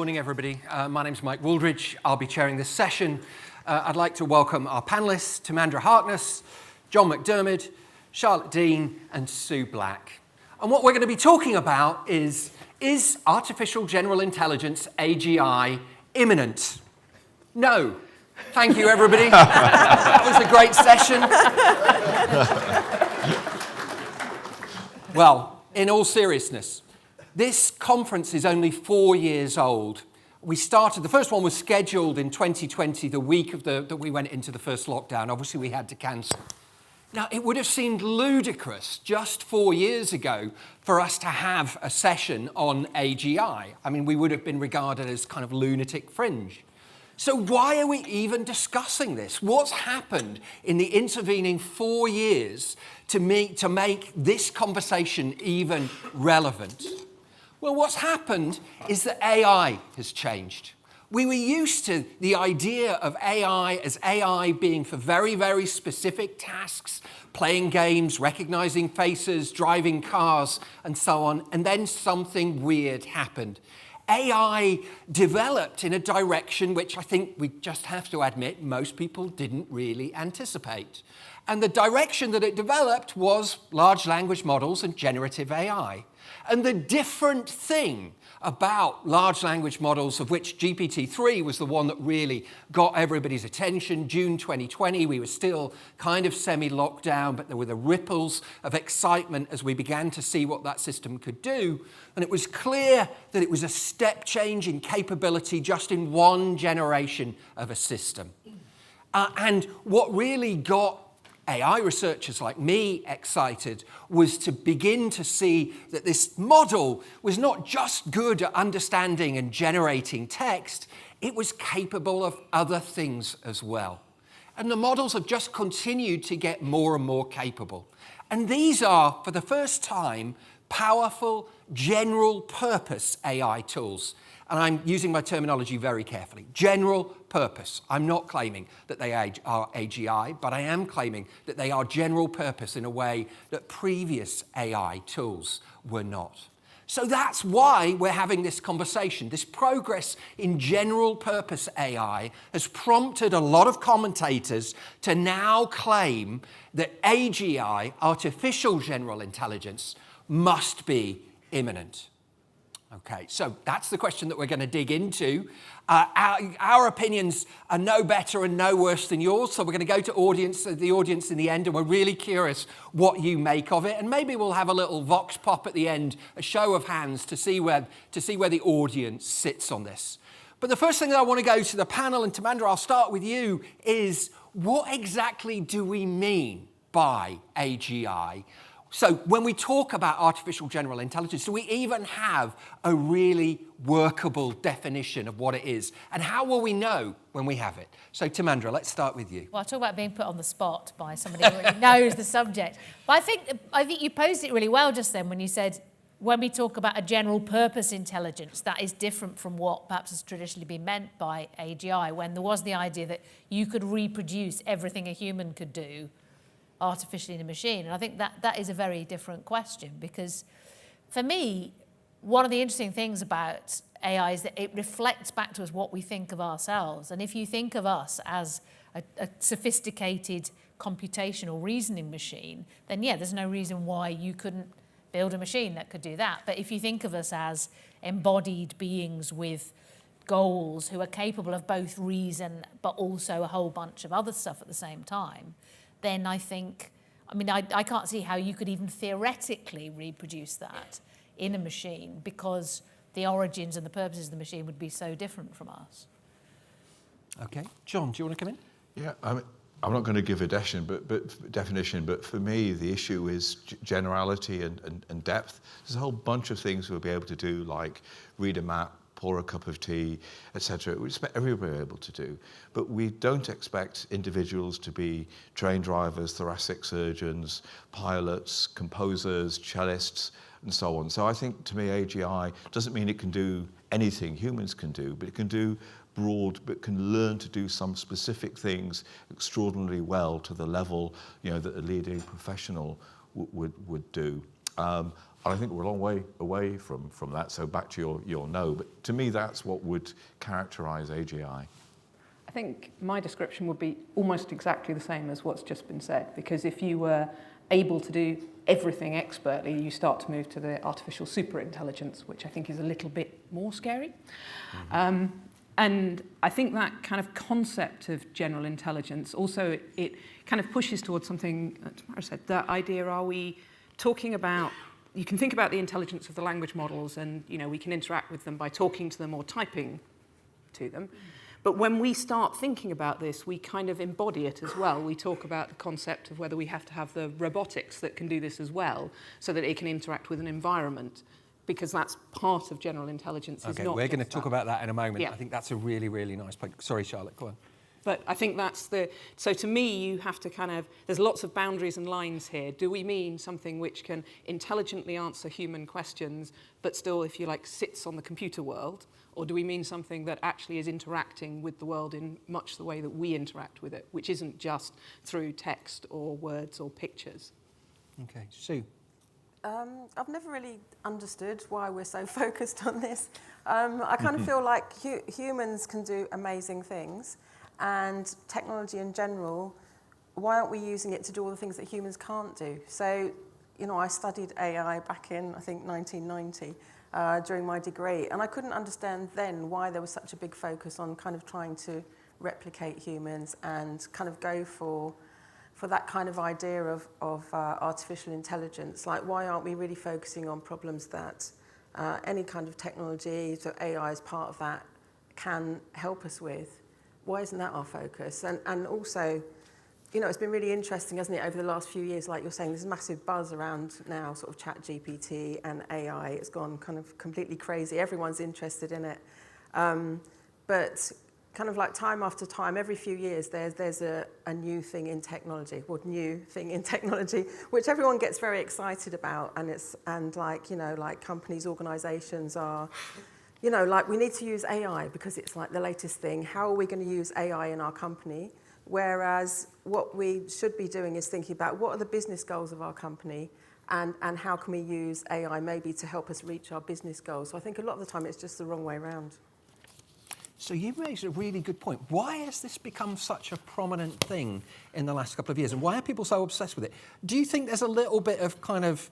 morning, everybody. My name's Mike Wooldridge. I'll be chairing this session. I'd like to welcome our panelists, Timandra Harkness, John McDermott, Charlotte Dean, and Sue Black. And what we're going to be talking about is artificial general intelligence, AGI, imminent? No. Thank you, everybody. That was a great session. Well, in all seriousness, this conference is only 4 years old. The first one was scheduled in 2020, the week that we went into the first lockdown. Obviously, we had to cancel. Now, it would have seemed ludicrous just 4 years ago for us to have a session on AGI. I mean, we would have been regarded as kind of lunatic fringe. So why are we even discussing this? What's happened in the intervening 4 years to make this conversation even relevant? Well, what's happened is that AI has changed. We were used to the idea of AI as AI being for very, very specific tasks, playing games, recognizing faces, driving cars, and so on, and then something weird happened. AI developed in a direction which I think we just have to admit most people didn't really anticipate. And the direction that it developed was large language models and generative AI. And the different thing about large language models, of which GPT-3 was the one that really got everybody's attention, June 2020, we were still kind of semi-locked down, but there were the ripples of excitement as we began to see what that system could do. And it was clear that it was a step change in capability just in one generation of a system. And what really got AI researchers like me excited was to begin to see that this model was not just good at understanding and generating text, it was capable of other things as well. And the models have just continued to get more and more capable. And these are, for the first time, powerful general purpose AI tools. And I'm using my terminology very carefully. General purpose. I'm not claiming that they are AGI, but I am claiming that they are general purpose in a way that previous AI tools were not. So that's why we're having this conversation. This progress in general purpose AI has prompted a lot of commentators to now claim that AGI, artificial general intelligence, must be imminent. Okay, so that's the question that we're going to dig into. Our opinions are no better and no worse than yours, so we're going to go to the audience in the end, and we're really curious what you make of it. And maybe we'll have a little vox pop at the end, a show of hands to see where the audience sits on this. But the first thing that I want to go to the panel, and Timandra, I'll start with you, is what exactly do we mean by AGI? So when we talk about artificial general intelligence, do we even have a really workable definition of what it is? And how will we know when we have it? So Timandra, let's start with you. Well, I'll talk about being put on the spot by somebody who really knows the subject. But I think you posed it really well just then when you said, when we talk about a general purpose intelligence, that is different from what perhaps has traditionally been meant by AGI, when there was the idea that you could reproduce everything a human could do artificially in a machine. And I think that is a very different question, because for me, one of the interesting things about AI is that it reflects back to us what we think of ourselves. And if you think of us as a sophisticated computational reasoning machine, then yeah, there's no reason why you couldn't build a machine that could do that. But if you think of us as embodied beings with goals who are capable of both reason but also a whole bunch of other stuff at the same time, then I can't see how you could even theoretically reproduce that in a machine, because the origins and the purposes of the machine would be so different from us. Okay. John, do you want to come in? Yeah, I'm not going to give a definition, but for me, the issue is generality and depth. There's a whole bunch of things we'll be able to do, like read a map, pour a cup of tea, etc. We expect everybody able to do. But we don't expect individuals to be train drivers, thoracic surgeons, pilots, composers, cellists, and so on. So I think, to me, AGI doesn't mean it can do anything humans can do, but it can do broad, but can learn to do some specific things extraordinarily well to the level, that a leading professional would do. And I think we're a long way away from that. So back to your no, but to me that's what would characterise AGI. I think my description would be almost exactly the same as what's just been said, because if you were able to do everything expertly, you start to move to the artificial superintelligence, which I think is a little bit more scary. Mm-hmm. And I think that kind of concept of general intelligence, also it kind of pushes towards something, as Mara said, that idea, are we talking about, you can think about the intelligence of the language models and, you know, we can interact with them by talking to them or typing to them. But when we start thinking about this, we kind of embody it as well. We talk about the concept of whether we have to have the robotics that can do this as well, so that it can interact with an environment, because that's part of general intelligence. Okay, is not we're going to just talk that. about that in a moment. Yeah. I think that's a really, really nice point. Sorry, Charlotte, go on. But I think that's so to me, you have to kind of, there's lots of boundaries and lines here. Do we mean something which can intelligently answer human questions, but still, if you like, sits on the computer world? Or do we mean something that actually is interacting with the world in much the way that we interact with it, which isn't just through text or words or pictures? Okay, Sue. I've never really understood why we're so focused on this. I kind of feel like humans can do amazing things, and technology in general, why aren't we using it to do all the things that humans can't do? So, you know, I studied AI back in, I think, 1990 during my degree, and I couldn't understand then why there was such a big focus on kind of trying to replicate humans and kind of go for that kind of idea of artificial intelligence. Like, why aren't we really focusing on problems that any kind of technology, so AI is part of that, can help us with? Why isn't that our focus? And also, you know, it's been really interesting, hasn't it, over the last few years, like you're saying, there's a massive buzz around now, sort of ChatGPT and AI. It's gone kind of completely crazy. Everyone's interested in it. But kind of like time after time, every few years, there's a new thing in technology, which everyone gets very excited about. And like, you know, like companies, organizations are, you know, like, we need to use AI because it's like the latest thing. How are we going to use AI in our company? Whereas what we should be doing is thinking about what are the business goals of our company, and how can we use AI maybe to help us reach our business goals. So I think a lot of the time it's just the wrong way around. So you raised a really good point. Why has this become such a prominent thing in the last couple of years, and why are people so obsessed with it? Do you think there's a little bit of kind of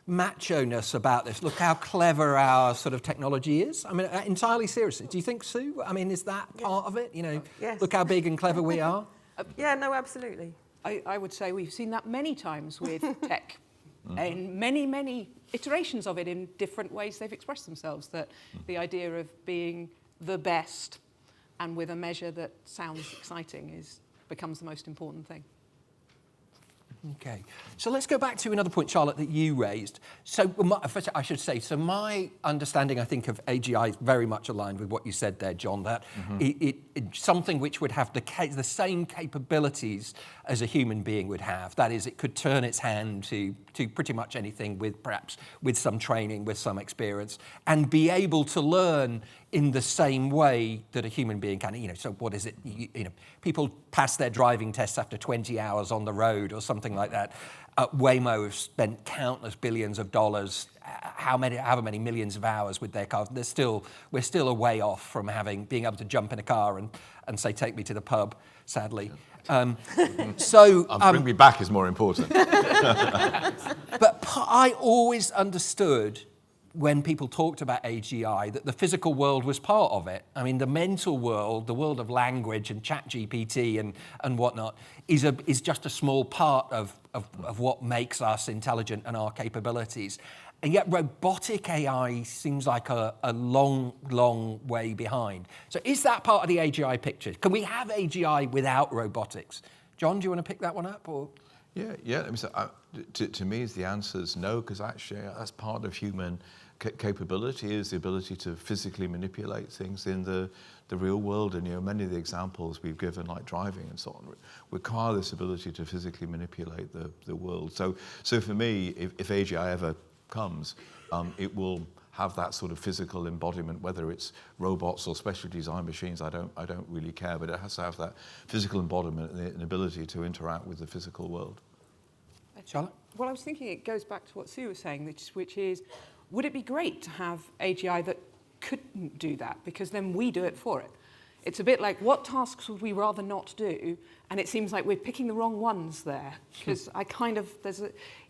macho-ness about this? Look how clever our sort of technology is. I mean, entirely seriously, do you think, Sue? I mean, is that part of it? You know, Yes. Look how big and clever we are. Yeah, no, absolutely. I would say we've seen that many times with tech, in many, many iterations of it in different ways they've expressed themselves, that the idea of being the best and with a measure that sounds exciting becomes the most important thing. Okay, so let's go back to another point, Charlotte, that you raised. So first, I should say, so my understanding, I think, of AGI is very much aligned with what you said there, John, that it's something which would have the same capabilities as a human being would have. That is, it could turn its hand to pretty much anything perhaps with some training, with some experience, and be able to learn in the same way that a human being can. You know, so what is it? You know, people pass their driving tests after 20 hours on the road or something like that. Waymo have spent countless billions of dollars, however many millions of hours with their cars. We're still a way off from being able to jump in a car and say, take me to the pub, sadly. Bring me back is more important. But I always understood when people talked about AGI that the physical world was part of it. I mean, the mental world, the world of language and ChatGPT and whatnot is just a small part of what makes us intelligent and our capabilities. And yet robotic AI seems like a long, long way behind. So is that part of the AGI picture? Can we have AGI without robotics? John, do you want to pick that one up? Or? Yeah. Let me say, to me, the answer is no, because actually that's part of human capability, is the ability to physically manipulate things in the real world. And, you know, many of the examples we've given, like driving and so on, require this ability to physically manipulate the world. So for me, if AGI ever comes, it will have that sort of physical embodiment, whether it's robots or special design machines, I don't really care, but it has to have that physical embodiment and an ability to interact with the physical world. Charlotte? Well, I was thinking it goes back to what Sue was saying, which is, would it be great to have AGI that couldn't do that? Because then we do it for it. It's a bit like, what tasks would we rather not do? And it seems like we're picking the wrong ones there. Because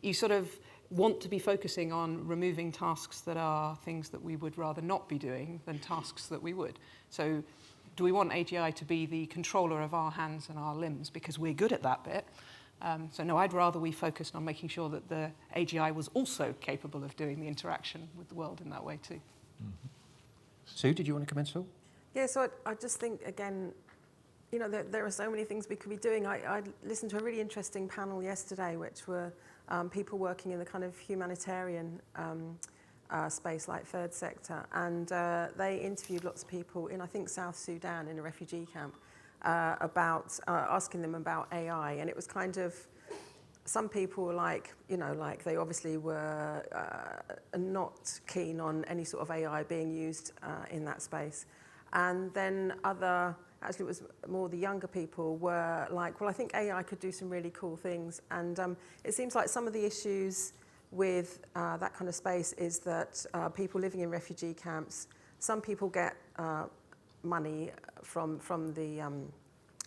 you sort of want to be focusing on removing tasks that are things that we would rather not be doing than tasks that we would. So do we want AGI to be the controller of our hands and our limbs because we're good at that bit? So no, I'd rather we focused on making sure that the AGI was also capable of doing the interaction with the world in that way too. Mm-hmm. Sue, did you want to come in, Sue? Yeah, so I just think, again, you know, there are so many things we could be doing. I listened to a really interesting panel yesterday, which were people working in the kind of humanitarian space, like third sector. And they interviewed lots of people in, I think, South Sudan in a refugee camp about asking them about AI. And it was kind of, some people were like, you know, like they obviously were not keen on any sort of AI being used in that space. And then actually it was more the younger people were like, well, I think AI could do some really cool things. And it seems like some of the issues with that kind of space is that people living in refugee camps, some people get money from the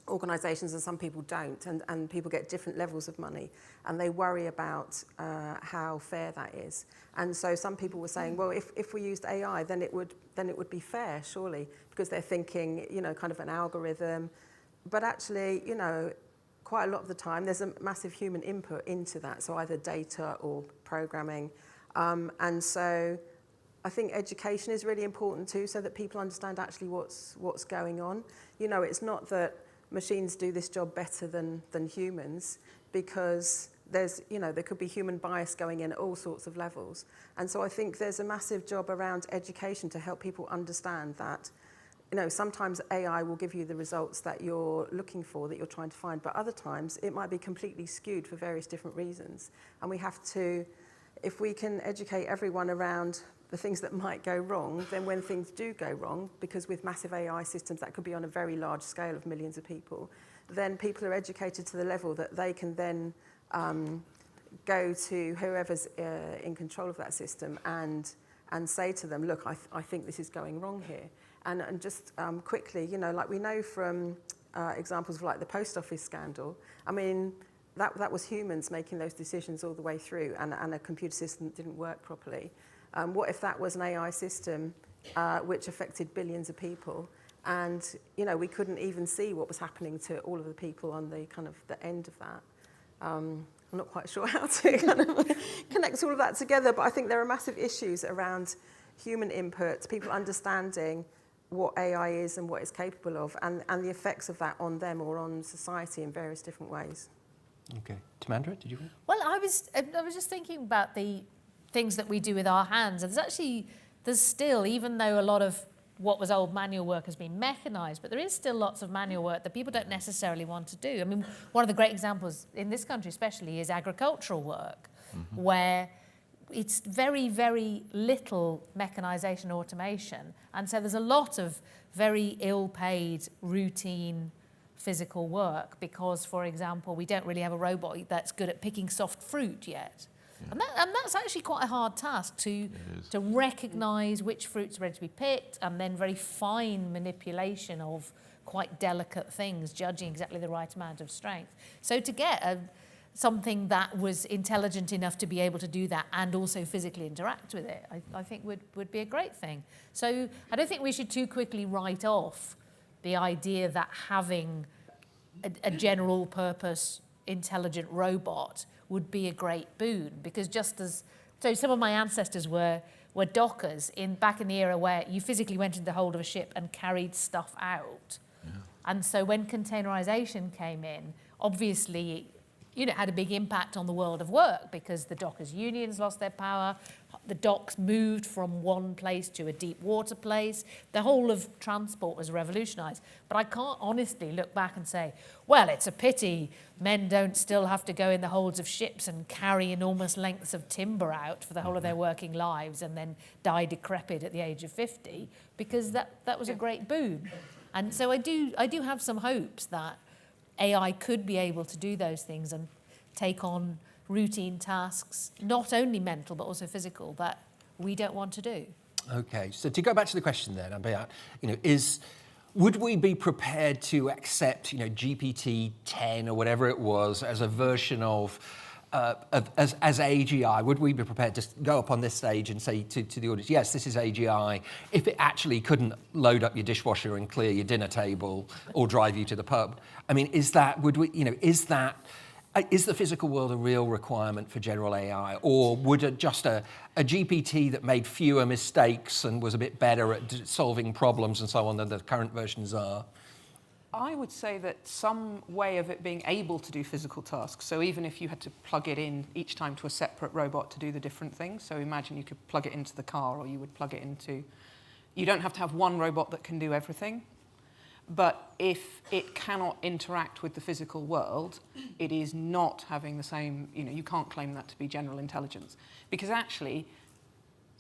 organisations and some people don't, and people get different levels of money, and they worry about how fair that is. And so some people were saying, well, if we used AI, then it would be fair, surely, because they're thinking, you know, kind of an algorithm. But actually, you know, quite a lot of the time, there's a massive human input into that, so either data or programming. And so I think education is really important too, so that people understand actually what's going on. You know, it's not that machines do this job better than humans, because there's, you know, there could be human bias going in at all sorts of levels. And so I think there's a massive job around education to help people understand that, you know, sometimes AI will give you the results that you're looking for, that you're trying to find, but other times it might be completely skewed for various different reasons. And we have to, if we can educate everyone around the things that might go wrong, then when things do go wrong, because with massive AI systems that could be on a very large scale of millions of people, then people are educated to the level that they can then go to whoever's in control of that system and say to them, look, I think this is going wrong here. And just quickly, you know, like we know from examples of like the post office scandal, I mean, that was humans making those decisions all the way through, and a computer system that didn't work properly. What if that was an AI system which affected billions of people, and you know, we couldn't even see what was happening to all of the people on the kind of the end of that? I'm not quite sure how to kind of connect all of that together, but I think there are massive issues around human input, people understanding what AI is and what it's capable of, and the effects of that on them or on society in various different ways. Okay. Tamandra, did you? Well, I was just thinking about the things that we do with our hands. And there's still, even though a lot of what was old manual work has been mechanised, but there is still lots of manual work that people don't necessarily want to do. I mean, one of the great examples in this country especially is agricultural work, where it's very, very little mechanisation automation. And so there's a lot of very ill-paid, routine physical work because, for example, we don't really have a robot that's good at picking soft fruit yet. Yeah. And that's actually quite a hard task to recognise which fruits are ready to be picked, and then very fine manipulation of quite delicate things, judging exactly the right amount of strength. So to get something that was intelligent enough to be able to do that and also physically interact with it, I think would be a great thing. So I don't think we should too quickly write off the idea that having a general purpose intelligent robot would be a great boon, because so some of my ancestors were dockers back in the era where you physically went into the hold of a ship and carried stuff out. Yeah. And so when containerization came in, obviously, you know, it had a big impact on the world of work, because the dockers' unions lost their power, the docks moved from one place to a deep water place, the whole of transport was revolutionised. But I can't honestly look back and say, well, it's a pity men don't still have to go in the holds of ships and carry enormous lengths of timber out for the whole of their working lives and then die decrepit at the age of 50, because that was a great boon. And so I do have some hopes that AI could be able to do those things and take on routine tasks, not only mental but also physical, that we don't want to do. Okay, so to go back to the question then about, would we be prepared to accept, GPT-10 or whatever it was as a version of as AGI? Would we be prepared to go up on this stage and say to the audience, yes, this is AGI, if it actually couldn't load up your dishwasher and clear your dinner table or drive you to the pub? I mean, is the physical world a real requirement for general AI, or would just a GPT that made fewer mistakes and was a bit better at solving problems and so on than the current versions are? I would say that some way of it being able to do physical tasks, so even if you had to plug it in each time to a separate robot to do the different things, so imagine you could plug it into the car, or you would plug it into... You don't have to have one robot that can do everything, but if it cannot interact with the physical world, it is not having the same, you can't claim that to be general intelligence. Because actually,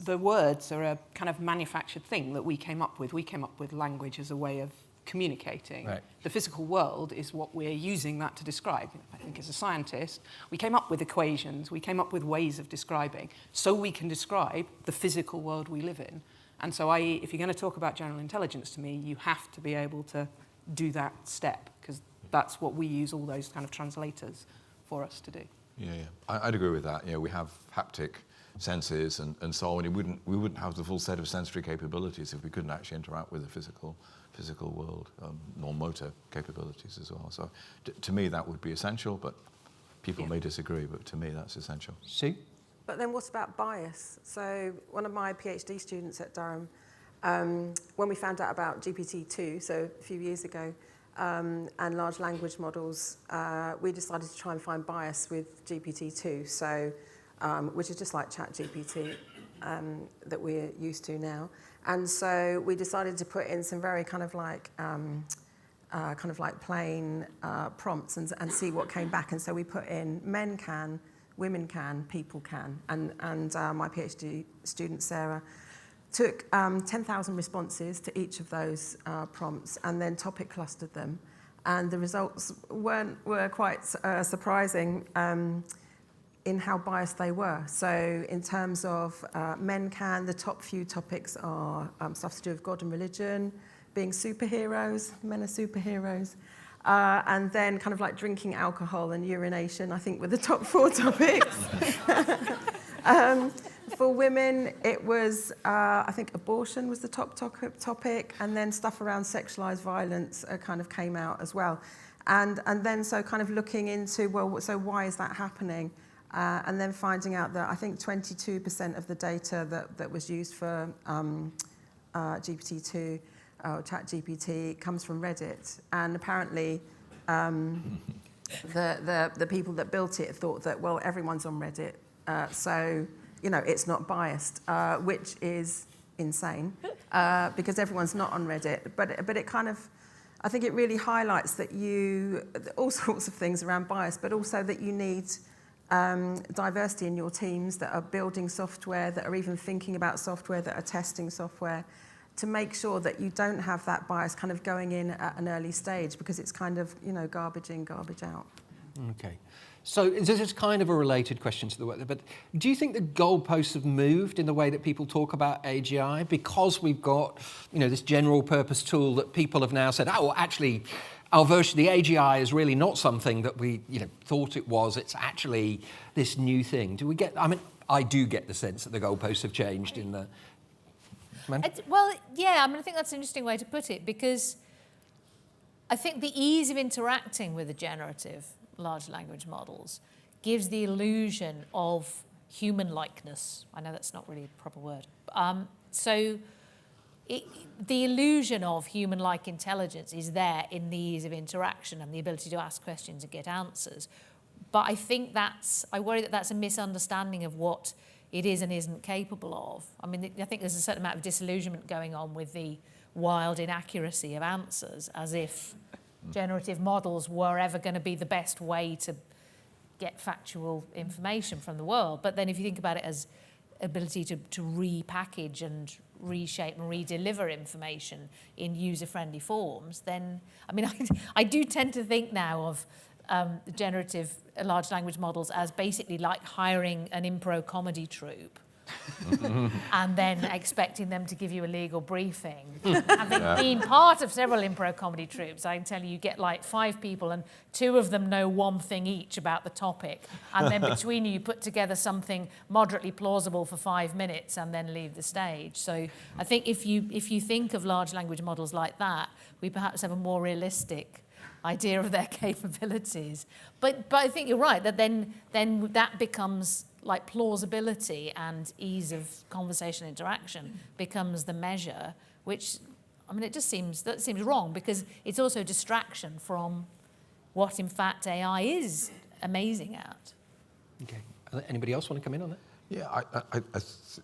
the words are a kind of manufactured thing that we came up with. We came up with language as a way of communicating. Right. The physical world is what we're using that to describe. I think as a scientist, we came up with equations, we came up with ways of describing, so we can describe the physical world we live in. And so, i.e., if you're going to talk about general intelligence to me, you have to be able to do that step, because that's what we use all those kind of translators for us to do. Yeah. I'd agree with that. We have haptic senses and so on. We wouldn't have the full set of sensory capabilities if we couldn't actually interact with the physical world, nor motor capabilities as well. So to me, that would be essential, but people may disagree, but to me, that's essential. Sue? But then what about bias? So one of my PhD students at Durham, when we found out about GPT-2, so a few years ago, and large language models, we decided to try and find bias with GPT-2, so, which is just like ChatGPT that we're used to now. And so we decided to put in some very kind of like plain prompts and see what came back. And so we put in men can, women can, people can. And my PhD student, Sarah, took 10,000 responses to each of those prompts and then topic clustered them. And the results were quite surprising in how biased they were. So in terms of men can, the top few topics are stuff to do with God and religion, being superheroes, men are superheroes. And then kind of like drinking alcohol and urination, I think, were the top 4 topics. For women, it was, I think abortion was the top topic, and then stuff around sexualized violence kind of came out as well. And then so kind of looking into, well, so why is that happening? And then finding out that I think 22% of the data that was used for GPT-2, ChatGPT, comes from Reddit. And apparently the people that built it thought that, well, everyone's on Reddit, so it's not biased, which is insane, because everyone's not on Reddit. But it kind of, I think it really highlights that all sorts of things around bias, but also that you need diversity in your teams that are building software, that are even thinking about software, that are testing software, to make sure that you don't have that bias kind of going in at an early stage, because it's kind of, garbage in, garbage out. Okay. So this is kind of a related question to the work, but do you think the goalposts have moved in the way that people talk about AGI, because we've got, this general purpose tool that people have now said, oh, well, actually, our version, the AGI, is really not something that we, thought it was. It's actually this new thing. Do we get? I mean, I do get the sense that the goalposts have changed in the. Well, yeah. I think that's an interesting way to put it, because I think the ease of interacting with the generative large language models gives the illusion of human likeness. I know that's not really a proper word. The illusion of human-like intelligence is there in the ease of interaction and the ability to ask questions and get answers. But I worry that that's a misunderstanding of what it is and isn't capable of. I mean, I think there's a certain amount of disillusionment going on with the wild inaccuracy of answers, as if generative models were ever going to be the best way to get factual information from the world. But then if you think about it as ability to repackage and reshape and redeliver information in user-friendly forms, then, I do tend to think now of generative large language models as basically like hiring an improv comedy troupe and then expecting them to give you a legal briefing. Having been part of several improv comedy troupes, I can tell you get like 5 people and 2 of them know one thing each about the topic. And then between you put together something moderately plausible for 5 minutes and then leave the stage. So I think if you think of large language models like that, we perhaps have a more realistic idea of their capabilities. But I think you're right, that then that becomes like plausibility and ease of conversation interaction becomes the measure, which, I mean, that seems wrong because it's also a distraction from what, in fact, AI is amazing at. Okay. Anybody else want to come in on that? Yeah, I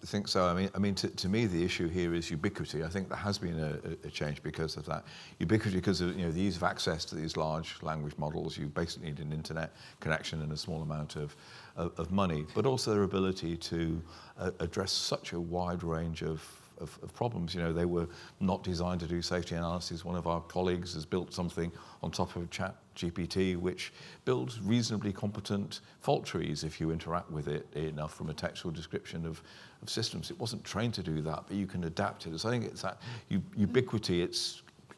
think so. I mean, to me, the issue here is ubiquity. I think there has been a change because of that. Ubiquity because of the ease of access to these large language models. You basically need an internet connection and a small amount of money, but also their ability to address such a wide range of problems. They were not designed to do safety analysis. One of our colleagues has built something on top of ChatGPT which builds reasonably competent fault trees if you interact with it enough from a textual description of systems. It wasn't trained to do that, but you can adapt it. So I think it's that ubiquity. It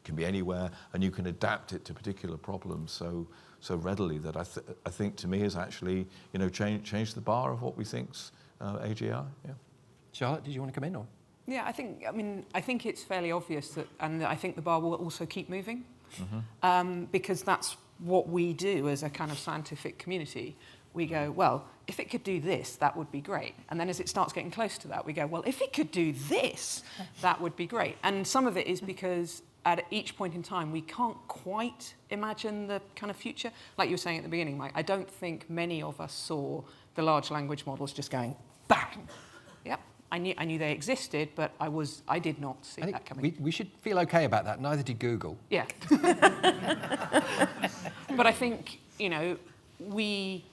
can be anywhere, and you can adapt it to particular problems so readily that I think to me has actually changed the bar of what we think's AGI. Yeah. Charlotte, did you want to come in or? Yeah, I think it's fairly obvious that, and I think the bar will also keep moving, because that's what we do as a kind of scientific community. We go, well, if it could do this, that would be great. And then as it starts getting close to that, we go, well, if it could do this, that would be great. And some of it is because at each point in time, we can't quite imagine the kind of future. Like you were saying at the beginning, Mike, I don't think many of us saw the large language models just going, bang. Yep, I knew they existed, but I did not see that coming. We should feel okay about that. Neither did Google. Yeah. But I think, we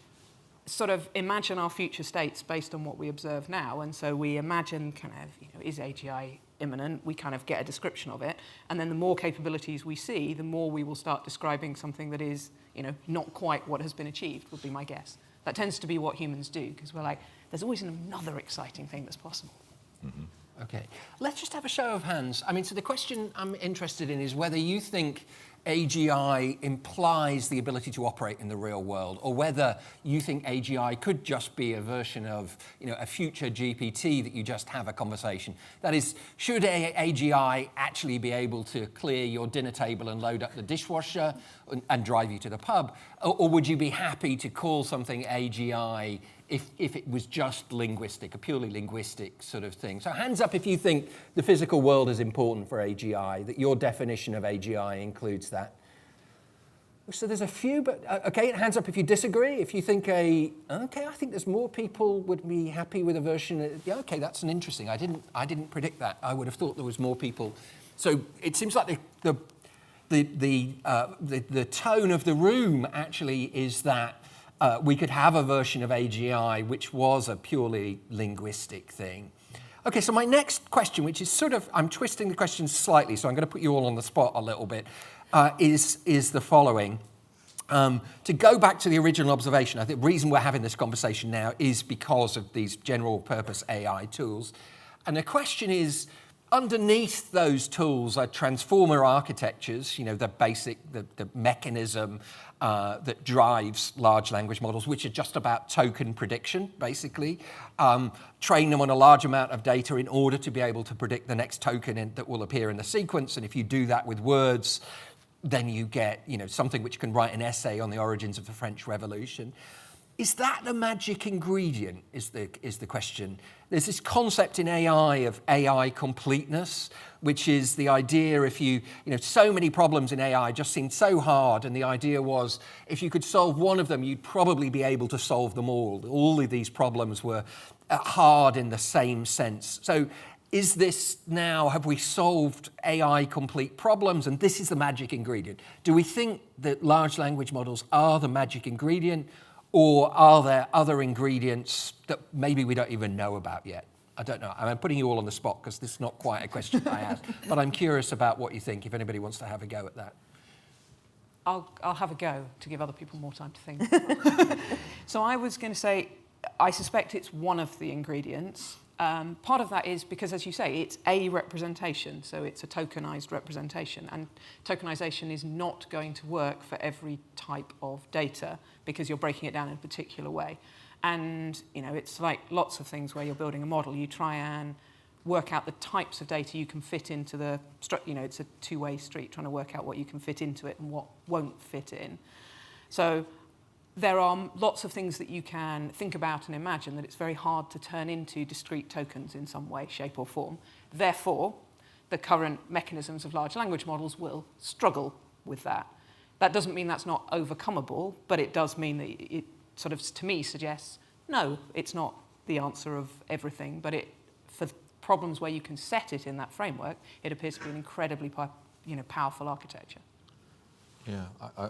sort of imagine our future states based on what we observe now. And so we imagine kind of, is AGI imminent? We kind of get a description of it. And then the more capabilities we see, the more we will start describing something that is, not quite what has been achieved, would be my guess. That tends to be what humans do, because we're like, there's always another exciting thing that's possible. Mm-hmm. Okay. Let's just have a show of hands. I mean, so the question I'm interested in is whether you think AGI implies the ability to operate in the real world, or whether you think AGI could just be a version of, a future GPT that you just have a conversation. That is, should AGI actually be able to clear your dinner table and load up the dishwasher and drive you to the pub, or would you be happy to call something AGI if it was just linguistic, a purely linguistic sort of thing? So hands up if you think the physical world is important for AGI, that your definition of AGI includes that. So there's a few, but okay, hands up if you disagree. If you think I think there's more people would be happy with a version. Yeah, okay, that's an interesting. I didn't predict that. I would have thought there was more people. So it seems like the tone of the room actually is that we could have a version of AGI which was a purely linguistic thing. Okay, so my next question, which is sort of, I'm twisting the question slightly, so I'm going to put you all on the spot a little bit, is the following. To go back to the original observation, I think the reason we're having this conversation now is because of these general purpose AI tools. And the question is, underneath those tools are transformer architectures, the basic, the mechanism that drives large language models, which are just about token prediction, basically. Train them on a large amount of data in order to be able to predict the next token that will appear in the sequence. And if you do that with words, then you get something which can write an essay on the origins of the French Revolution. Is that the magic ingredient, is the question. There's this concept in AI of AI completeness, which is the idea so many problems in AI just seem so hard, and the idea was if you could solve one of them, you'd probably be able to solve them all. All of these problems were hard in the same sense. So is this now, have we solved AI complete problems, and this is the magic ingredient? Do we think that large language models are the magic ingredient, or are there other ingredients that maybe we don't even know about yet? I don't know. I'm putting you all on the spot because this is not quite a question I asked. But I'm curious about what you think, if anybody wants to have a go at that. I'll have a go to give other people more time to think. So I was going to say, I suspect it's one of the ingredients. Part of that is because, as you say, it's a representation, so it's a tokenized representation, and tokenization is not going to work for every type of data because you're breaking it down in a particular way. And, you know, it's like lots of things where you're building a model. You try and work out the types of data you can fit into the, you know, it's a two-way street trying to work out what you can fit into it and what won't fit in. So there are lots of things that you can think about and imagine that it's very hard to turn into discrete tokens in some way, shape or form. Therefore, the current mechanisms of large language models will struggle with that. That doesn't mean that's not overcomable, but it does mean that it sort of, to me, suggests, no, it's not the answer of everything, but for problems where you can set it in that framework, it appears to be an incredibly powerful architecture. Yeah,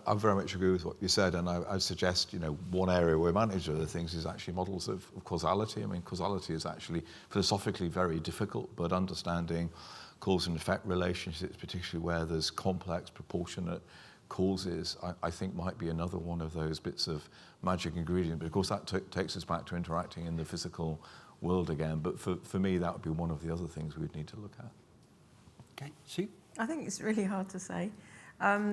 I very much agree with what you said, and I suggest, you know, one area where we manage other things is actually models of causality. I mean, causality is actually philosophically very difficult, but understanding cause and effect relationships, particularly where there's complex, proportionate causes, I think might be another one of those bits of magic ingredient. But of course, that takes us back to interacting in the physical world again. But for me, that would be one of the other things we'd need to look at. Okay, Sue? I think it's really hard to say. I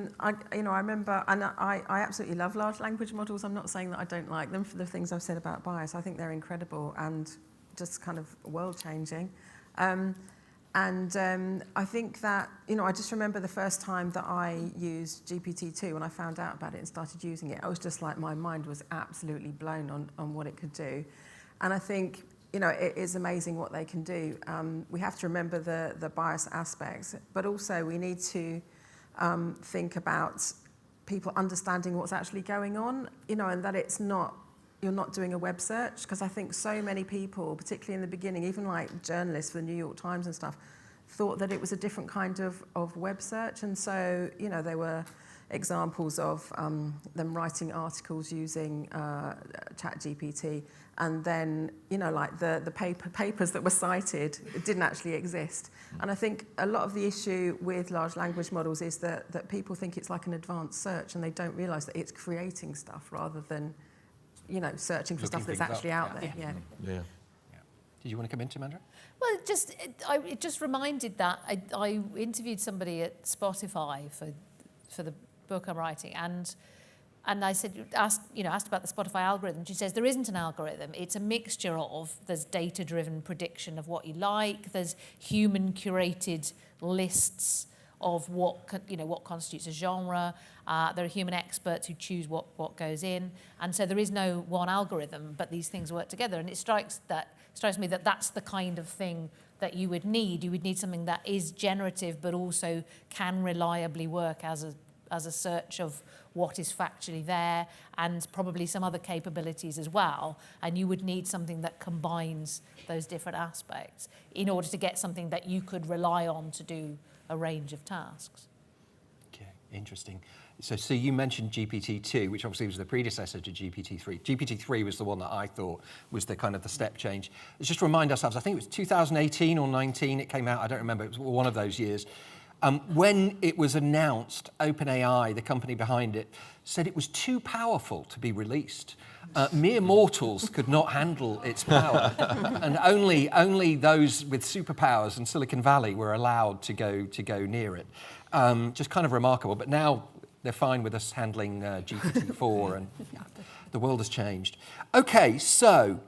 remember, and I absolutely love large language models. I'm not saying that I don't like them for the things I've said about bias. I think they're incredible and just kind of world-changing. I think that, you know, I just remember the first time that I used GPT-2, when I found out about it and started using it, I was just like, my mind was absolutely blown on what it could do. And I think, you know, it is amazing what they can do. We have to remember the bias aspects, but also we need to think about people understanding what's actually going on, you know, and that it's not, you're not doing a web search, because I think so many people, particularly in the beginning, even like journalists for the New York Times and stuff, thought that it was a different kind of web search. And so, you know, there were examples of them writing articles using ChatGPT, and then, you know, like the papers that were cited didn't actually exist. And I think a lot of the issue with large language models is that people think it's like an advanced search, and they don't realise that it's creating stuff rather than, you know, searching for stuff that's actually out there. Yeah. Did you want to come in, Amanda? Well, it just reminded that I interviewed somebody at Spotify for the book I'm writing, and I asked about the Spotify algorithm. She says there isn't an algorithm. It's a mixture of, there's data-driven prediction of what you like, there's human-curated lists of what constitutes a genre. There are human experts who choose what goes in, and so there is no one algorithm, but these things work together. And it strikes me that that's the kind of thing that you would need. You would need something that is generative, but also can reliably work as a search of what is factually there, and probably some other capabilities as well. And you would need something that combines those different aspects in order to get something that you could rely on to do a range of tasks. Okay, interesting. So you mentioned GPT-2, which obviously was the predecessor to GPT-3. GPT-3 was the one that I thought was the kind of the step change. Let's just remind ourselves, I think it was 2018 or 19 it came out, I don't remember, it was one of those years. When it was announced, OpenAI, the company behind it, said it was too powerful to be released. Mere mortals could not handle its power, and only those with superpowers in Silicon Valley were allowed to go near it. Just kind of remarkable. But now they're fine with us handling GPT-4, and the world has changed. Okay, so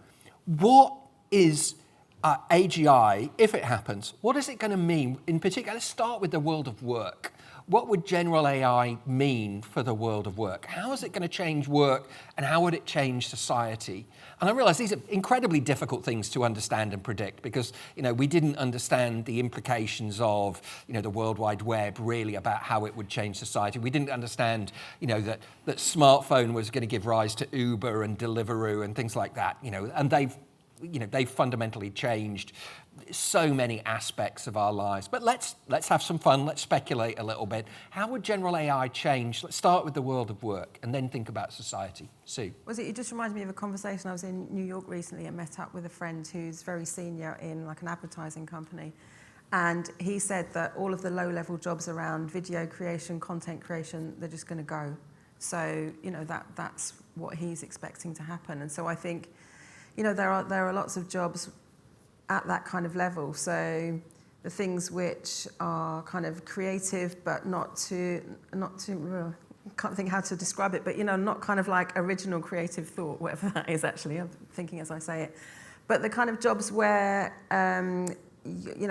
what is AGI, if it happens, what is it going to mean? In particular, let's start with the world of work. What would general AI mean for the world of work? How is it going to change work, and how would it change society? And I realize these are incredibly difficult things to understand and predict, because, you know, we didn't understand the implications of, you know, the World Wide Web really about how it would change society. We didn't understand, you know, that smartphone was going to give rise to Uber and Deliveroo and things like that, you know, and they've fundamentally changed so many aspects of our lives. But let's have some fun. Let's speculate a little bit. How would general AI change? Let's start with the world of work and then think about society. Sue? It just reminded me of a conversation. I was in New York recently and met up with a friend who's very senior in like an advertising company. And he said that all of the low-level jobs around video creation, content creation, they're just going to go. So, that's what he's expecting to happen. And so I think, there are lots of jobs at that kind of level. So the things which are kind of creative, but not too can't think how to describe it, but not kind of like original creative thought, whatever that is actually. I'm thinking as I say it. But the kind of jobs where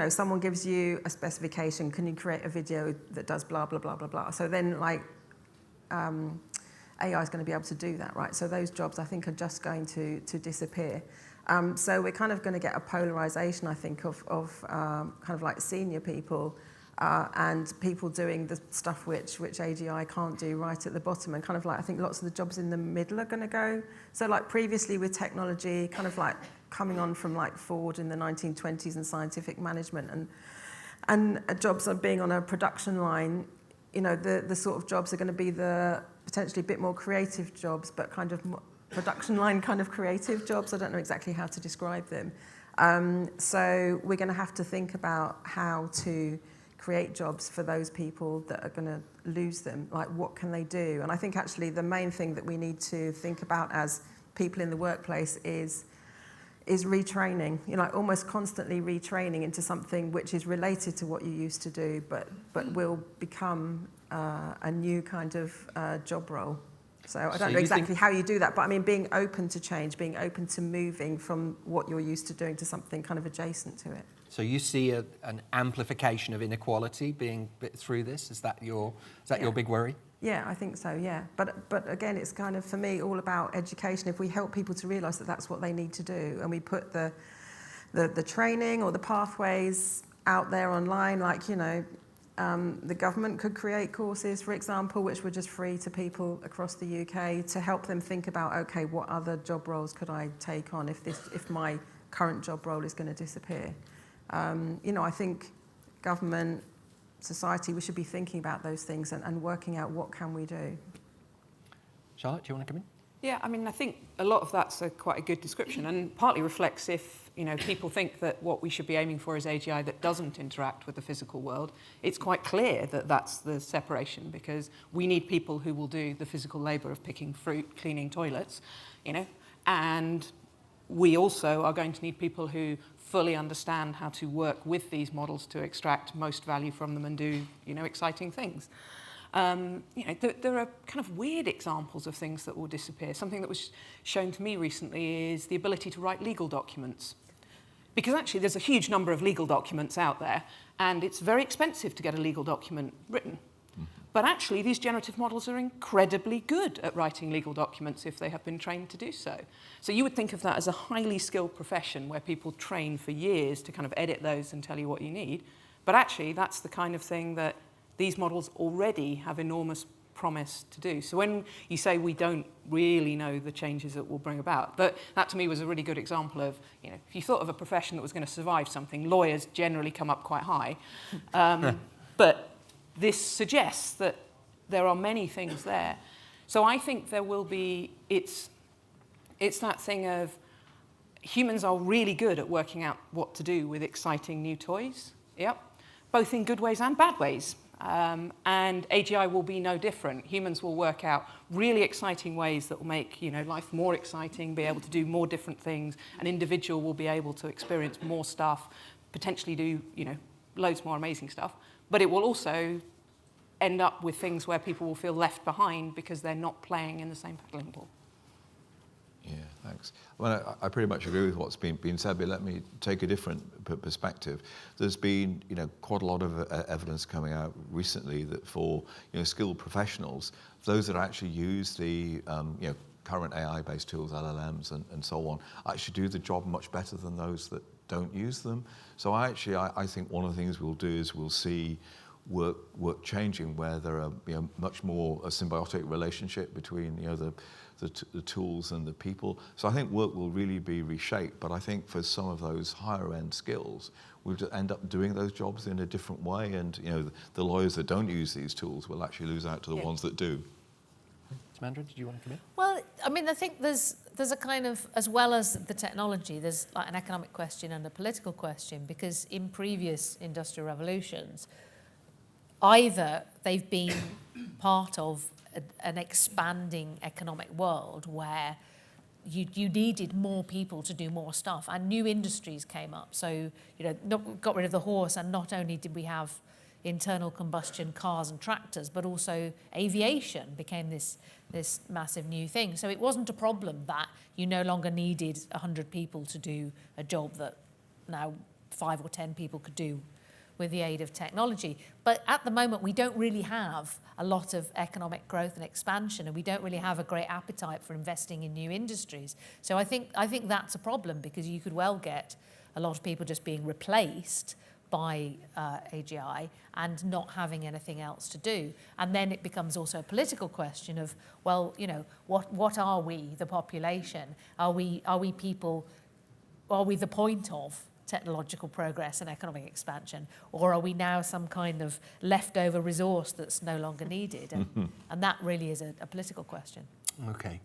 someone gives you a specification, can you create a video that does blah, blah, blah, blah, blah. So then AI is going to be able to do that, right? So those jobs, I think, are just going to disappear. So we're kind of going to get a polarization, I think, of kind of like senior people and people doing the stuff which AGI can't do right at the bottom. And kind of like, I think lots of the jobs in the middle are going to go. So like previously with technology, kind of like coming on from like Ford in the 1920s and scientific management and jobs of being on a production line, the sort of jobs are going to be the potentially a bit more creative jobs, but kind of production line kind of creative jobs. I don't know exactly how to describe them. So we're going to have to think about how to create jobs for those people that are going to lose them. Like, what can they do? And I think actually the main thing that we need to think about as people in the workplace is retraining, almost constantly retraining into something which is related to what you used to do, but will become a new kind of job role. So I don't know exactly how you do that, but I mean, being open to change, being open to moving from what you're used to doing to something kind of adjacent to it. So you see an amplification of inequality being through this? Is that your big worry? Yeah, I think so, yeah. But again, it's kind of, for me, all about education. If we help people to realise that that's what they need to do, and we put the training or the pathways out there online, like, the government could create courses, for example, which were just free to people across the UK to help them think about, okay, what other job roles could I take on if my current job role is going to disappear? I think government, society, we should be thinking about those things and working out what can we do. Charlotte, do you want to come in? Yeah, I mean, I think a lot of that's quite a good description, and partly reflects if, people think that what we should be aiming for is AGI that doesn't interact with the physical world. It's quite clear that that's the separation, because we need people who will do the physical labour of picking fruit, cleaning toilets, and we also are going to need people who fully understand how to work with these models to extract most value from them and do, exciting things. There are kind of weird examples of things that will disappear. Something that was shown to me recently is the ability to write legal documents. Because actually there's a huge number of legal documents out there, and it's very expensive to get a legal document written. But actually these generative models are incredibly good at writing legal documents if they have been trained to do so. So you would think of that as a highly skilled profession where people train for years to kind of edit those and tell you what you need. But actually that's the kind of thing that these models already have enormous promise to do. So when you say we don't really know the changes that will bring about, that to me was a really good example of, if you thought of a profession that was going to survive something, lawyers generally come up quite high. But this suggests that there are many things there. So I think there will be, it's that thing of humans are really good at working out what to do with exciting new toys, both in good ways and bad ways. And AGI will be no different. Humans will work out really exciting ways that will make life more exciting, be able to do more different things. An individual will be able to experience more stuff, potentially do loads more amazing stuff. But it will also end up with things where people will feel left behind because they're not playing in the same paddling pool. Yeah, thanks. Well, I pretty much agree with what's been said, but let me take a different perspective. There's been, quite a lot of evidence coming out recently that for, skilled professionals, those that actually use the, current AI-based tools, LLMs and so on, actually do the job much better than those that don't use them. So I think one of the things we'll do is we'll see work changing where there are much more a symbiotic relationship between the tools and the people. So I think work will really be reshaped, but I think for some of those higher end skills, we'll end up doing those jobs in a different way, and the lawyers that don't use these tools will actually lose out to the ones that do. Samandra, did you want to come in? Well, I mean, I think there's a kind of, as well as the technology, there's like an economic question and a political question, because in previous industrial revolutions, either they've been part of an expanding economic world where you needed more people to do more stuff, and new industries came up. So, got rid of the horse, and not only did we have internal combustion cars and tractors, but also aviation became this massive new thing. So it wasn't a problem that you no longer needed 100 people to do a job that now 5 or 10 people could do with the aid of technology. But at the moment, we don't really have a lot of economic growth and expansion, and we don't really have a great appetite for investing in new industries. So I think that's a problem, because you could well get a lot of people just being replaced by AGI and not having anything else to do. And then it becomes also a political question of, well, what are we, the population? Are we people, are we the point of technological progress and economic expansion, or are we now some kind of leftover resource that's no longer needed? And that really is a political question. Okay.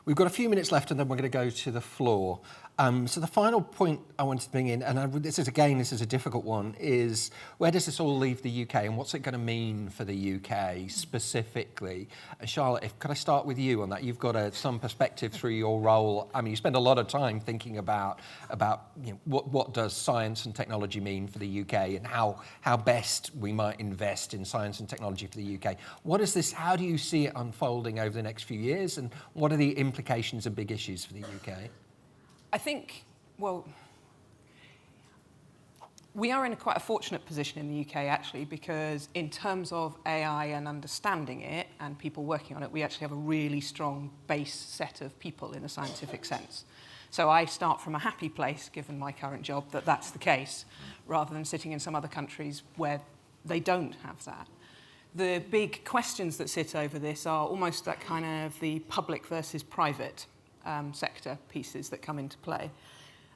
We've got a few minutes left, and then we're going to go to the floor. So the final point I wanted to bring in, and this is a difficult one, is where does this all leave the UK, and what's it going to mean for the UK specifically? Charlotte, could I start with you on that? You've got some perspective through your role. I mean, you spend a lot of time thinking about what does science and technology mean for the UK, and how best we might invest in science and technology for the UK. How do you see it unfolding over the next few years, and what are the implications and big issues for the UK? I think, well, we are in quite a fortunate position in the UK, actually, because in terms of AI and understanding it and people working on it, we actually have a really strong base set of people in a scientific sense. So I start from a happy place, given my current job, that's the case, rather than sitting in some other countries where they don't have that. The big questions that sit over this are almost that kind of the public versus private sector pieces that come into play.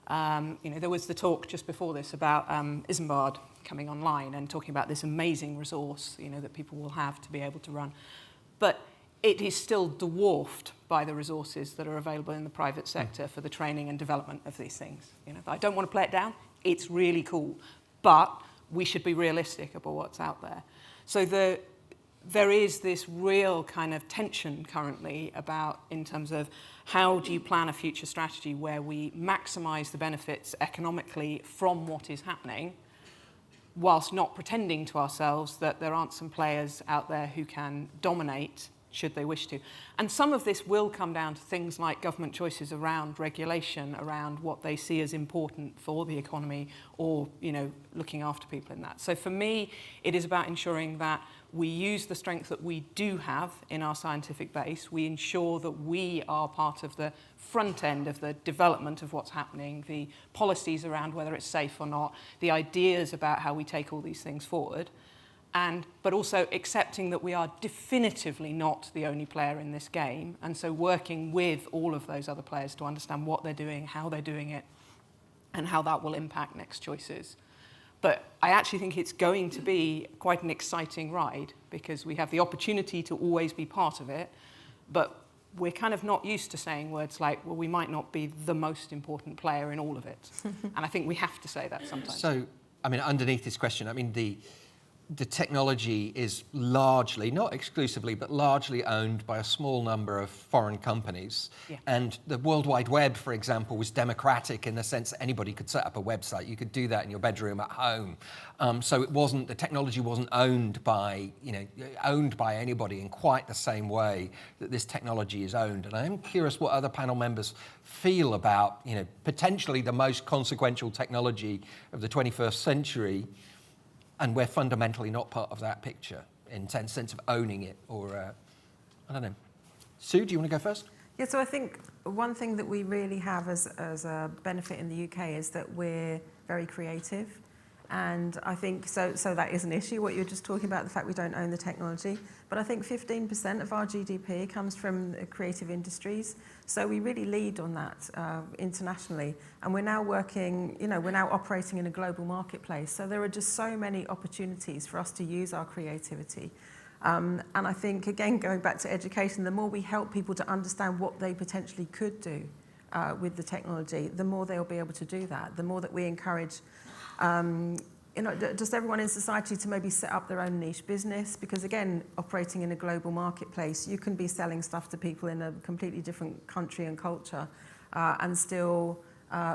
There was the talk just before this about Isambard coming online and talking about this amazing resource, that people will have to be able to run. But it is still dwarfed by the resources that are available in the private sector for the training and development of these things. I don't want to play it down. It's really cool. But we should be realistic about what's out there. So there is this real kind of tension currently in terms of how do you plan a future strategy where we maximise the benefits economically from what is happening, whilst not pretending to ourselves that there aren't some players out there who can dominate should they wish to. And some of this will come down to things like government choices around regulation, around what they see as important for the economy, or looking after people in that. So for me, it is about ensuring that we use the strength that we do have in our scientific base. We ensure that we are part of the front end of the development of what's happening, the policies around whether it's safe or not, the ideas about how we take all these things forward, but also accepting that we are definitively not the only player in this game, and so working with all of those other players to understand what they're doing, how they're doing it, and how that will impact next choices. But I actually think it's going to be quite an exciting ride, because we have the opportunity to always be part of it, but we're kind of not used to saying words like, well, we might not be the most important player in all of it. And I think we have to say that sometimes. So, underneath this question, the technology is largely, not exclusively, but largely owned by a small number of foreign companies. Yeah. And the World Wide Web, for example, was democratic in the sense that anybody could set up a website. You could do that in your bedroom at home. So the technology wasn't owned by anybody in quite the same way that this technology is owned. And I am curious what other panel members feel about, potentially the most consequential technology of the 21st century, and we're fundamentally not part of that picture in sense of owning it, or I don't know. Sue, do you want to go first? Yeah, so I think one thing that we really have as a benefit in the UK is that we're very creative. And I think, so that is an issue, what you were just talking about, the fact we don't own the technology. But I think 15% of our GDP comes from creative industries. So we really lead on that internationally. And we're now we're now operating in a global marketplace. So there are just so many opportunities for us to use our creativity. And I think, again, going back to education, the more we help people to understand what they potentially could do with the technology, the more they'll be able to do that. The more that we encourage just everyone in society to maybe set up their own niche business, because again, operating in a global marketplace, you can be selling stuff to people in a completely different country and culture and still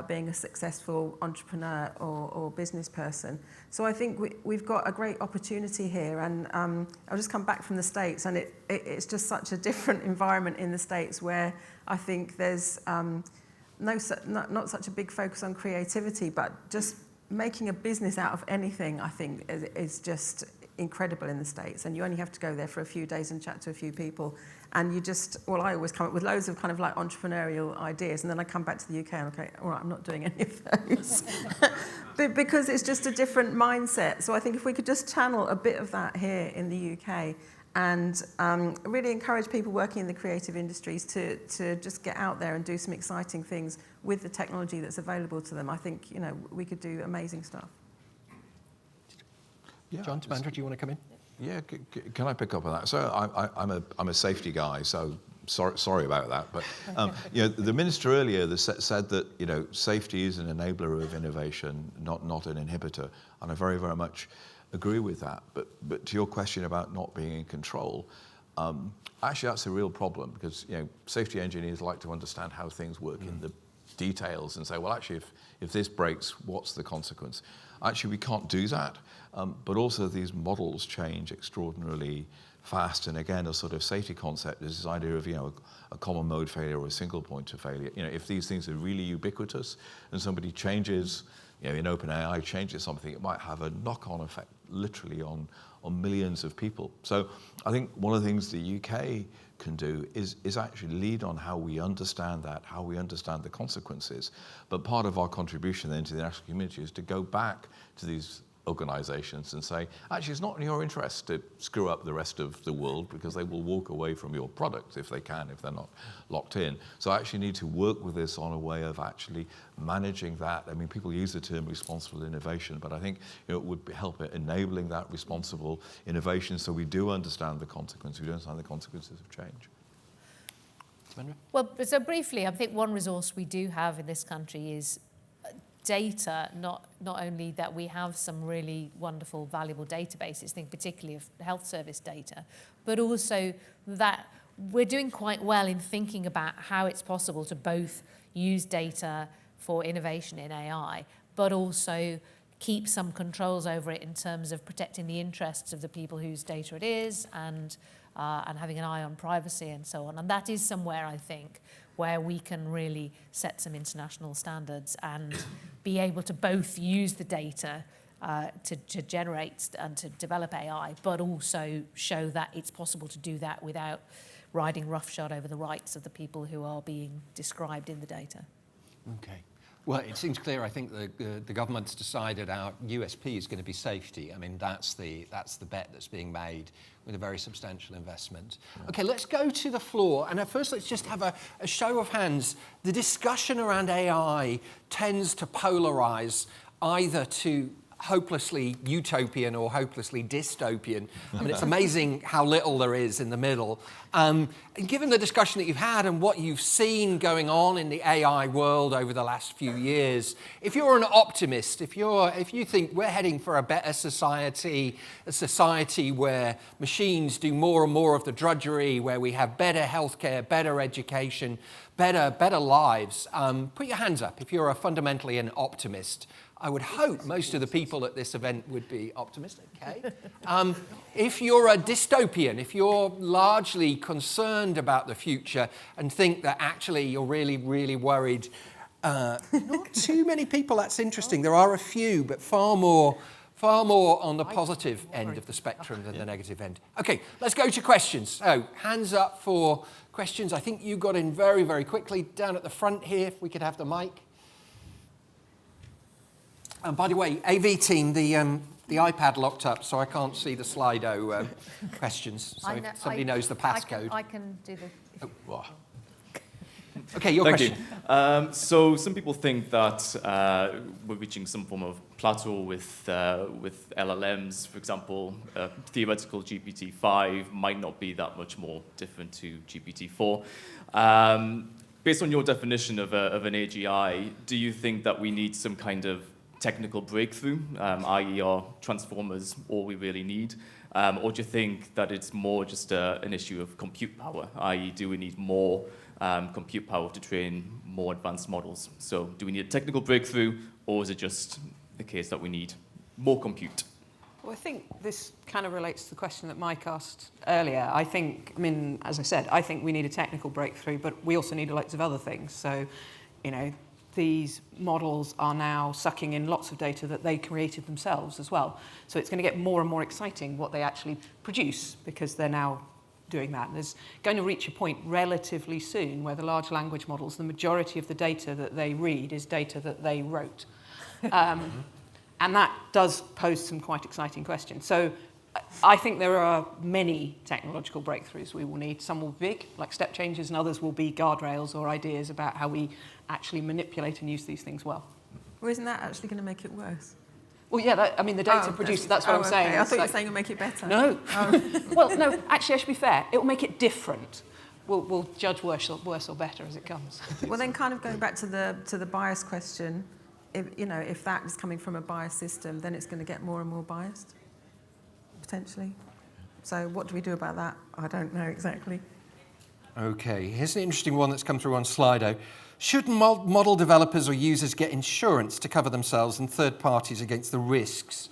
being a successful entrepreneur or business person. So I think we've got a great opportunity here, and I'll just come back from the States, and it's just such a different environment in the States, where I think there's not such a big focus on creativity, but just making a business out of anything, I think, is just incredible in the States. And you only have to go there for a few days and chat to a few people. And I always come up with loads of kind of like entrepreneurial ideas. And then I come back to the UK and okay, all right, I'm not doing any of those. Because it's just a different mindset. So I think if we could just channel a bit of that here in the UK and really encourage people working in the creative industries to just get out there and do some exciting things with the technology that's available to them, I think, we could do amazing stuff. Yeah, John, Tamandra, do you want to come in? Yeah, can I pick up on that? So I'm a safety guy, so sorry about that. But the minister earlier said that safety is an enabler of innovation, not an inhibitor, and I very, very much agree with that. But to your question about not being in control, actually that's a real problem, because safety engineers like to understand how things work in the details and say, well, actually, if this breaks, what's the consequence? Actually, we can't do that. But also these models change extraordinarily fast. And again, a sort of safety concept is this idea of a common mode failure or a single point of failure. If these things are really ubiquitous and somebody changes, in OpenAI changes something, it might have a knock-on effect literally on millions of people. So I think one of the things the UK can do is actually lead on how we understand that, how we understand the consequences. But part of our contribution then to the national community is to go back to these organizations and say, actually, it's not in your interest to screw up the rest of the world, because they will walk away from your product if they can, if they're not locked in. So I actually need to work with this on a way of actually managing that. I mean, people use the term responsible innovation, but I think it would help it enabling that responsible innovation, so we do understand the consequences, we do understand the consequences of change. Well, so briefly, I think one resource we do have in this country is data, not only that we have some really wonderful, valuable databases, think particularly of health service data, but also that we're doing quite well in thinking about how it's possible to both use data for innovation in AI, but also keep some controls over it in terms of protecting the interests of the people whose data it is, and having an eye on privacy and so on. And that is somewhere, I think, where we can really set some international standards and be able to both use the data to generate and to develop AI, but also show that it's possible to do that without riding roughshod over the rights of the people who are being described in the data. Okay. Well, it seems clear. I think the government's decided our USP is going to be safety. I mean, that's the bet that's being made with a very substantial investment. Yeah. Okay, let's go to the floor. And first, let's just have a show of hands. The discussion around AI tends to polarize either to hopelessly utopian or hopelessly dystopian. I mean, it's amazing how little there is in the middle. And given the discussion that you've had and what you've seen going on in the AI world over the last few years, if you're an optimist, if you think we're heading for a better society, a society where machines do more and more of the drudgery, where we have better healthcare, better education, better lives, put your hands up if you're fundamentally an optimist. I would hope most of the people at this event would be optimistic, okay? If you're a dystopian, if you're largely concerned about the future and think that actually you're really, really worried, not too many people, that's interesting. There are a few, but far more on the positive end of the spectrum than the negative end. Okay, let's go to questions. So, hands up for questions. I think you got in very, very quickly. Down at the front here, if we could have the mic. And by the way, AV team, the iPad locked up, so I can't see the Slido questions. So if somebody knows the passcode. I can do the... Oh, wow. Okay, your question. Thank So some people think that we're reaching some form of plateau with LLMs. For example, theoretical GPT-5 might not be that much more different to GPT-4. Based on your definition of an AGI, do you think that we need some kind of technical breakthrough, i.e. are transformers all we really need? Or do you think that it's more just an issue of compute power, i.e. do we need more compute power to train more advanced models? So do we need a technical breakthrough, or is it just the case that we need more compute? Well, I think this kind of relates to the question that Mike asked earlier. I mean, as I said, I think we need a technical breakthrough, but we also need lots of other things. So, you know, these models are now sucking in lots of data that they created themselves as well. So it's going to get more and more exciting what they actually produce, because they're now doing that. And there's going to reach a point relatively soon where the large language models, the majority of the data that they read is data that they wrote. And that does pose some quite exciting questions. So I think there are many technological breakthroughs we will need. Some will be big, like step changes, and others will be guardrails or ideas about how we actually manipulate and use these things well. Or isn't that actually going to make it worse? Well, yeah, I mean, the data produced, that's what I'm saying. I thought you were saying it'll make it better. No. Well, no, actually, I should be fair. It will make it different. We'll judge worse or better as it comes. Well, then kind of going back to the bias question, if that is coming from a biased system, then it's going to get more and more biased, potentially. So what do we do about that? I don't know exactly. Okay, here's an interesting one that's come through on Slido. Should model developers or users get insurance to cover themselves and third parties against the risks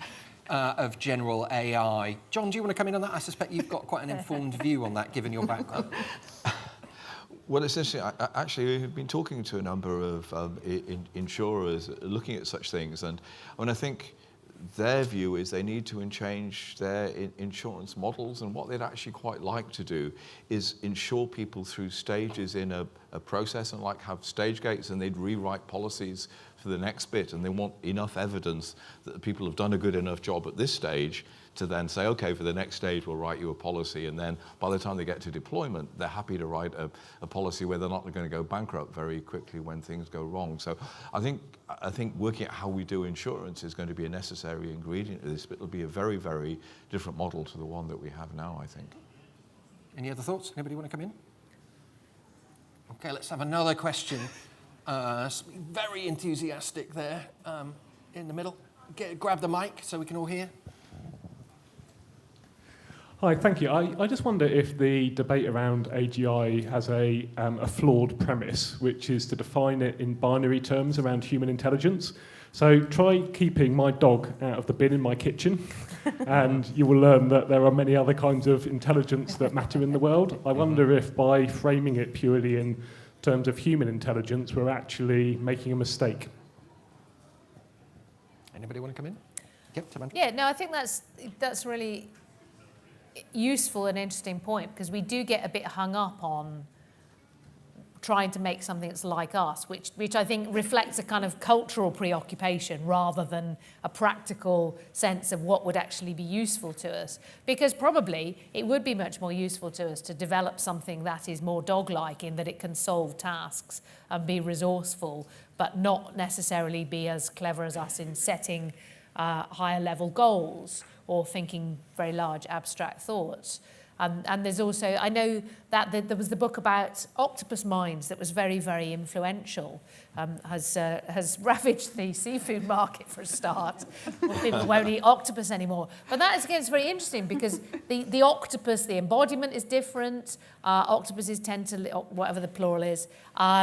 of general AI? John, do you want to come in on that? I suspect you've got quite an informed view on that, given your background. Well, it's interesting. Actually, we've been talking to a number of insurers looking at such things, and I think their view is they need to change their insurance models, and what they'd actually quite like to do is insure people through stages in a process, and like have stage gates, and they'd rewrite policies for the next bit, and they want enough evidence that the people have done a good enough job at this stage to then say, okay, for the next stage we'll write you a policy, and then by the time they get to deployment, they're happy to write a policy where they're not going to go bankrupt very quickly when things go wrong. So I think working out how we do insurance is going to be a necessary ingredient of this, but it'll be a very, very different model to the one that we have now, I think. Any other thoughts? Anybody want to come in? Okay, let's have another question. Very enthusiastic there in the middle. Grab the mic so we can all hear. Hi, thank you. I just wonder if the debate around AGI has a flawed premise, which is to define it in binary terms around human intelligence. So try keeping my dog out of the bin in my kitchen, and you will learn that there are many other kinds of intelligence that matter in the world. I wonder if by framing it purely in terms of human intelligence, we're actually making a mistake. Anybody want to come in? Yep, Tamandra. Yeah, no, I think that's really useful and interesting point, because we do get a bit hung up on trying to make something that's like us, which I think reflects a kind of cultural preoccupation rather than a practical sense of what would actually be useful to us. Because probably it would be much more useful to us to develop something that is more dog-like in that it can solve tasks and be resourceful, but not necessarily be as clever as us in setting higher level goals or thinking very large abstract thoughts. And there's also, I know that there was the book about octopus minds that was very, very influential, has ravaged the seafood market for a start. People won't eat octopus anymore. But that is, again, it's very interesting because the octopus, the embodiment is different. Octopuses tend to, whatever the plural is,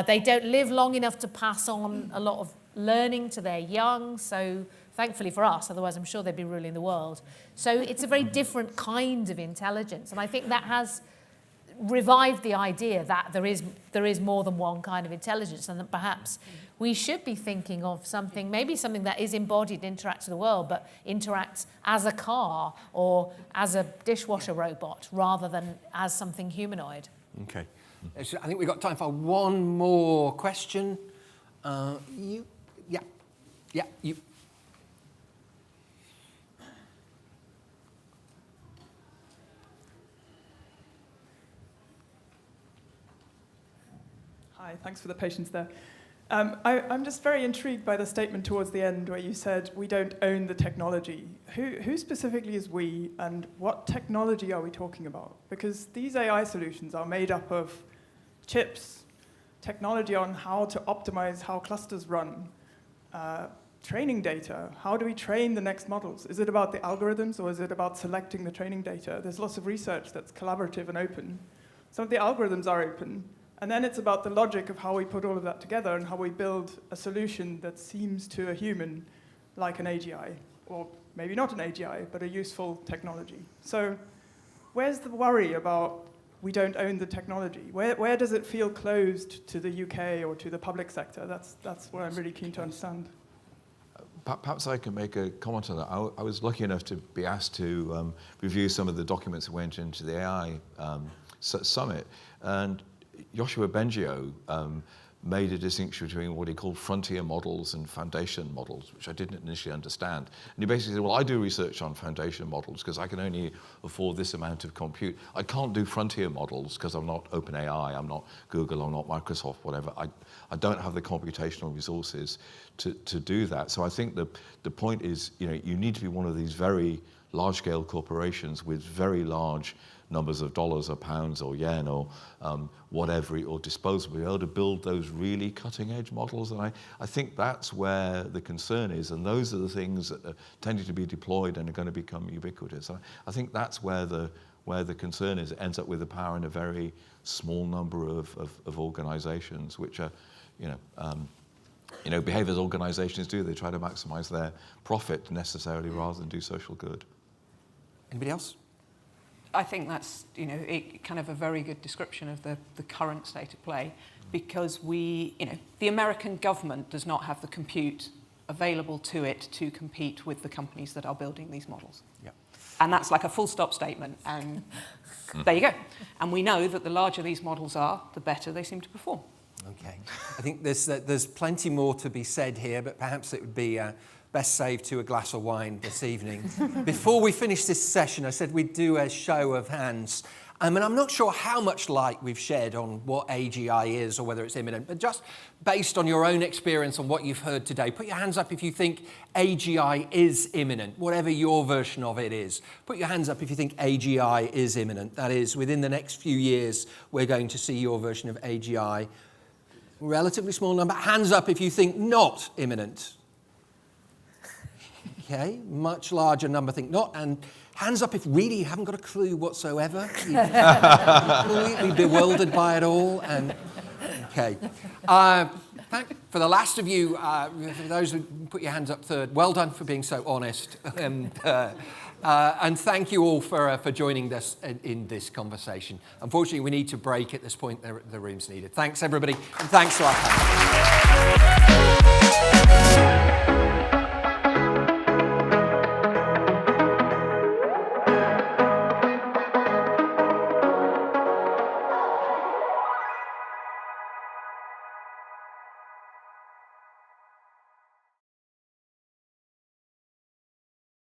they don't live long enough to pass on a lot of learning to their young, so thankfully for us, otherwise I'm sure they'd be ruling the world. So it's a very different kind of intelligence, and I think that has revived the idea that there is more than one kind of intelligence, and that perhaps we should be thinking of something, maybe something that is embodied, interacts with the world, but interacts as a car or as a dishwasher robot rather than as something humanoid. Okay. I think we've got time for one more question. You. Hi, thanks for the patience there. I'm just very intrigued by the statement towards the end where you said we don't own the technology. Who specifically is we, and what technology are we talking about? Because these AI solutions are made up of chips, technology on how to optimize how clusters run, training data. How do we train the next models? Is it about the algorithms, or is it about selecting the training data? There's lots of research that's collaborative and open. Some of the algorithms are open. And then it's about the logic of how we put all of that together and how we build a solution that seems to a human like an AGI, or maybe not an AGI, but a useful technology. So where's the worry about we don't own the technology? Where does it feel closed to the UK or to the public sector? That's what I'm really keen to understand. Perhaps I can make a comment on that. I was lucky enough to be asked to review some of the documents that went into the AI summit, and Yoshua Bengio made a distinction between what he called frontier models and foundation models, which I didn't initially understand. And he basically said, well, I do research on foundation models because I can only afford this amount of compute. I can't do frontier models because I'm not OpenAI, I'm not Google, I'm not Microsoft, whatever. I don't have the computational resources to do that. So I think the point is, you need to be one of these very large-scale corporations with very large numbers of dollars or pounds or yen or whatever, or disposable, be able to build those really cutting-edge models. And I think that's where the concern is, and those are the things that are tending to be deployed and are going to become ubiquitous. I think that's where the concern is. It ends up with the power in a very small number of organizations, which are, behave as organizations do. They try to maximize their profit necessarily rather than do social good. Anybody else? I think that's kind of a very good description of the current state of play, because the American government does not have the compute available to it to compete with the companies that are building these models. Yep. And that's like a full stop statement, and there you go. And we know that the larger these models are, the better they seem to perform. Okay. I think there's plenty more to be said here, but perhaps it would be best saved to a glass of wine this evening. Before we finish this session, I said we'd do a show of hands. And I'm not sure how much light we've shed on what AGI is or whether it's imminent, but just based on your own experience on what you've heard today, put your hands up if you think AGI is imminent, whatever your version of it is. Put your hands up if you think AGI is imminent. That is, within the next few years, we're going to see your version of AGI. Relatively small number. Hands up if you think not imminent. Okay, much larger number think not, and hands up if really you haven't got a clue whatsoever. You're completely bewildered by it all. And okay, for the last of you, for those who put your hands up third, well done for being so honest, and thank you all for joining us in this conversation. Unfortunately, we need to break at this point. The room's needed. Thanks everybody, and thanks to our panel.